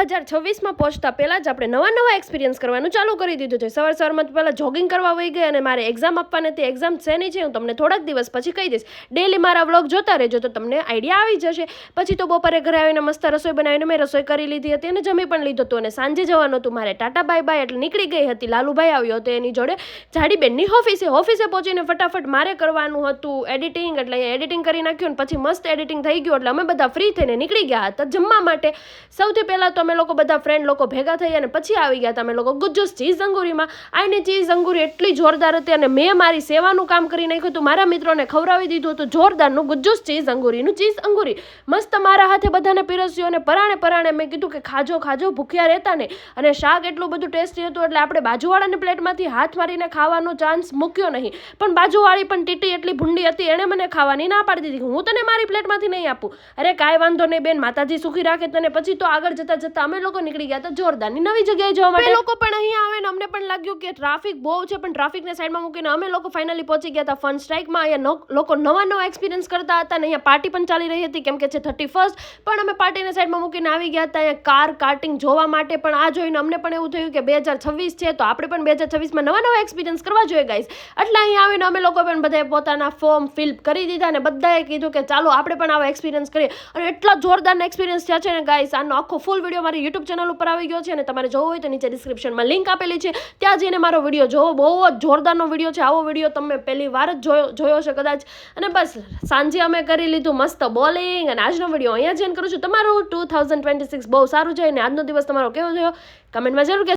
2026માં પહોંચતા પહેલાં જ આપણે નવા એક્સપિરિયન્સ કરવાનું ચાલુ કરી દીધું છે. સવારમાં પહેલાં જોગિંગ કરવા વહી ગઈ અને મારે એક્ઝામ આપવાને તે એક્ઝામ શેની છે હું તમને થોડાક દિવસ પછી કહી દઈશ. ડેલી મારા વ્લોગ જોતા રહેજો તો તમને આઈડિયા આવી જશે. પછી તો બપોરે ઘરે આવીને મસ્ત રસોઈ બનાવીને મેં રસોઈ કરી લીધી હતી અને જમી પણ લીધું હતું અને સાંજે જવાનું હતું મારે ટાટા બાય બાય એટલે નીકળી ગઈ હતી. લાલુભાઈ આવ્યો હતો એની જોડે જાડીબેનની ઓફિસે પહોંચીને ફટાફટ મારે કરવાનું હતું એડિટિંગ, એટલે એડિટિંગ કરી નાખ્યું અને પછી મસ્ત એડિટિંગ થઈ ગયું એટલે અમે બધા ફ્રી થઈને નીકળી ગયા હતા જમવા માટે. સૌથી પહેલાં તો અમે લોકો બધા ફ્રેન્ડ લોકો ભેગા થઈ અને પછી આવી ગયા હતા અમે લોકો ગુજ્જુસ ચીઝ અંગુરીમાં. આની ચીઝ અંગુરી એટલી જોરદાર હતી અને મેં મારી સેવાનું કામ કરી નાખ્યું હતું. મારા મિત્રોને ખવડાવી દીધું હતું જોરદારનું ગુજ્જુસ ચીઝ અંગુરીનું ચીઝ અંગુરી મસ્ત મારા હાથે બધાને પીરસ્યું અને પરાણે મેં કીધું કે ખાજો ભૂખ્યા રહેતા ને. અને શાક એટલું બધું ટેસ્ટી હતું એટલે આપણે બાજુવાળાની પ્લેટમાંથી હાથ મારીને ખાવાનો ચાન્સ મૂક્યો નહીં. પણ બાજુવાળી પણ ટીટી એટલી ભૂંડી હતી એણે મને ખાવાની ના પાડી દીધી. હું તને મારી પ્લેટમાંથી નહીં આપું. અરે કાંઈ વાંધો નહીં બેન, માતાજી સુખી રાખે તને. પછી તો આગળ જતા અમે લોકો નીકળી ગયા હતા જોરદારની નવી જગ્યાએ જવા માટે. લોકો પણ અહીંયા આવે ને અમને પણ લાગ્યું કે ટ્રાફિક બહુ છે પણ ટ્રાફિકને સાઈડમાં મૂકીને અમે લોકો ફાઇનલી પહોંચી ગયા હતા ફન સ્ટ્રાઇકમાં. અહીંયા લોકો નવા એક્સપિરિયન્સ કરતા હતા ને અહીંયા પાર્ટી પણ ચાલી રહી હતી કેમ કે છે 31st. પણ અમે પાર્ટીને સાઈડમાં મૂકીને આવી ગયા હતા અહીંયા કાર્ટિંગ જોવા માટે. પણ આ જોઈને અમને પણ એવું થયું કે 2026 છે તો આપણે પણ 2026માં નવા એક્સપિરિયન્સ કરવા જોઈએ ગાઈઝ. એટલે અહીંયા આવીને અમે લોકો પણ બધાએ પોતાના ફોર્મ ફિલ કરી દીધા અને બધાએ કીધું કે ચાલો આપણે પણ આવા એક્સપિરિયન્સ કરીએ. અને એટલા જોરદારના એક્સપિરિયન્સ થયા છે ને ગાઈઝ. આનો આખો ફૂલ વિડીયો મારી યુટ્યુબ ચેનલ ઉપર આવી ગયો છે અને તમારે જોવો હોય તો નીચે ડિસ્ક્રિપ્શનમાં લિંક આપેલી છે, ત્યાં જઈને મારો વિડીયો જોવો. બહુ જ જોરદારનો વિડીયો છે. આવો વિડીયો તમે પહેલી વાર જ જોયો છે કદાચ. અને બસ સાંજે અમે કરી લીધું મસ્ત બોલિંગ અને આજનો વિડીયો અહીંયા જ એન્ડ કરું છું. તમારું 2026 બહુ સારું જાય અને આજનો દિવસ તમારો કેવો થયો કમેન્ટમાં જરૂર